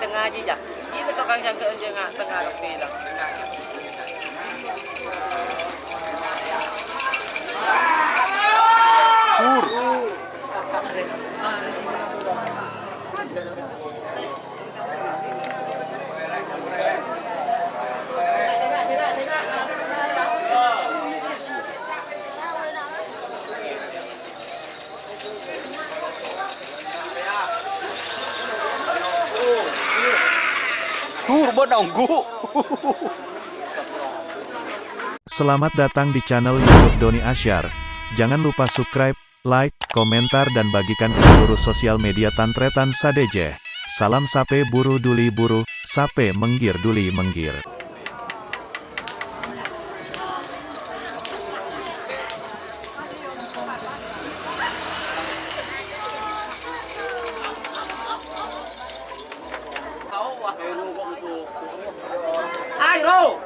Tengah aja ya. Ini tukang jaga aja nggak tengah bilang. Selamat datang di channel YouTube Doni Asyar. Jangan lupa subscribe, like, komentar dan bagikan ke seluruh sosial media Tantretan Sadejeh. Salam sape buru duli buru, sape menggir duli menggir. Ayo.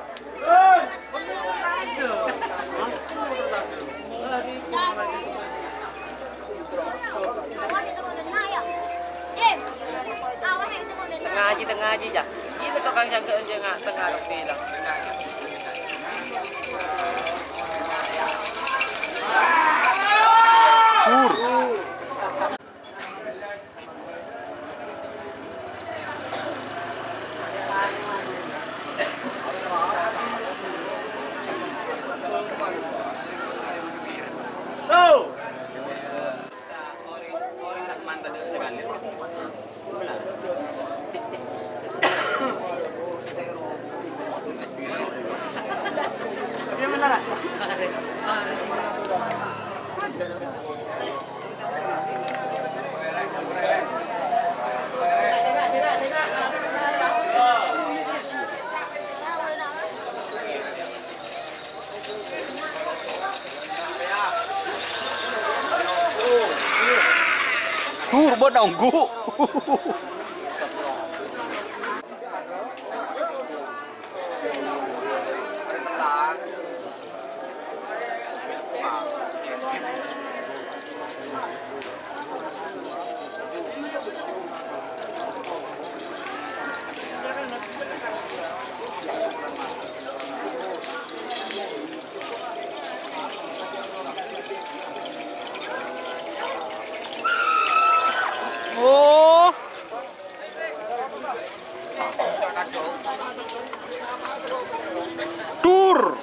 Tengah aja ya. Ini tukang jaga aja nggak tengah bilang. Buat nunggu. Oh. Tur.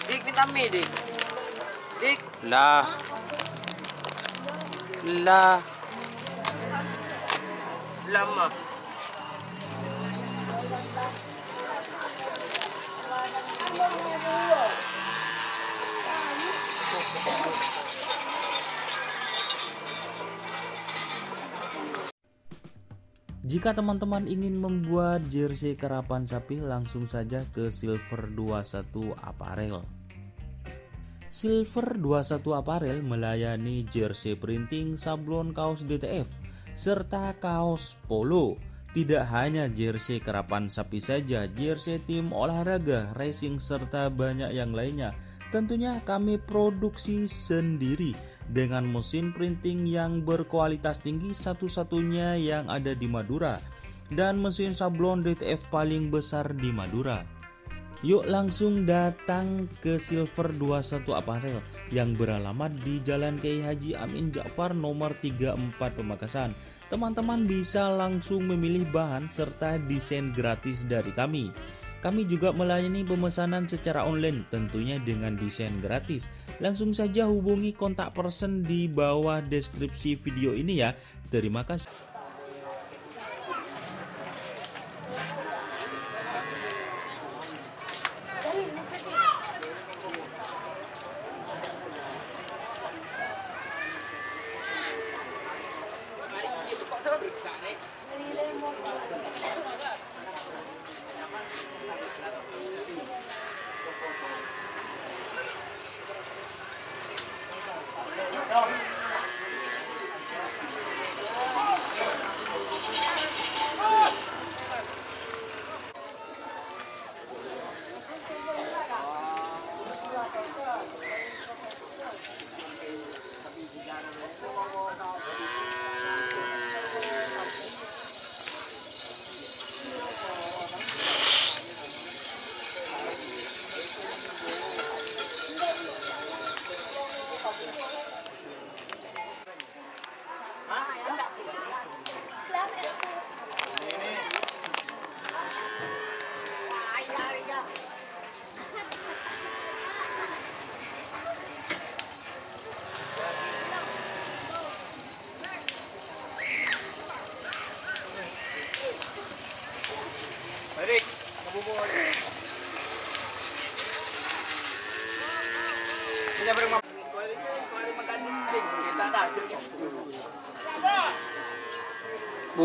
Dik minta mie dik. Dik. Lah. Lama. Jika teman-teman ingin membuat jersey karapan sapi, langsung saja ke Silver 21 Apparel. Silver 21 Apparel melayani jersey printing, sablon kaos DTF, serta kaos polo. Tidak hanya jersey karapan sapi saja, jersey tim olahraga, racing, serta banyak yang lainnya. Tentunya kami produksi sendiri dengan mesin printing yang berkualitas tinggi, satu-satunya yang ada di Madura, dan mesin sablon DTF paling besar di Madura. Yuk langsung datang ke Silver 21 Apparel yang beralamat di Jalan Kiai Haji Amin Ja'far nomor 34 Pamekasan. Teman-teman bisa langsung memilih bahan serta desain gratis dari kami. Kami juga melayani pemesanan secara online tentunya dengan desain gratis. Langsung saja hubungi kontak person di bawah deskripsi video ini ya. Terima kasih.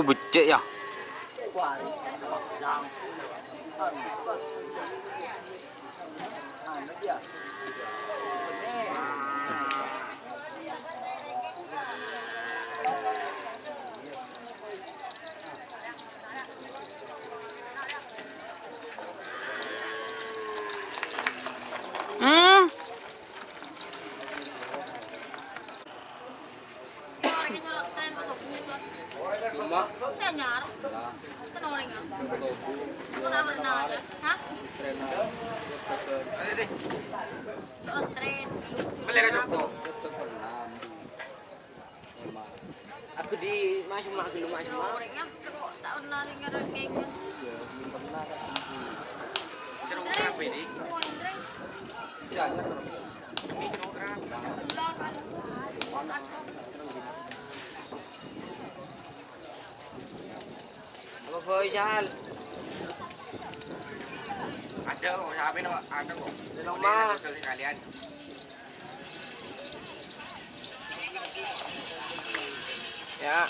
Becek ya. Aku di masuk dulu masuk. Apa Faisal? Ada kok, siapa ini ada kok. Di rumah sekalian. Ya.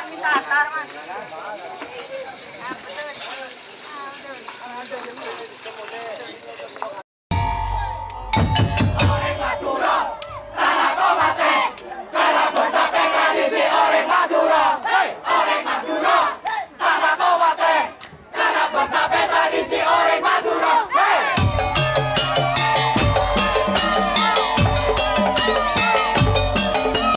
Minta antar, Mas.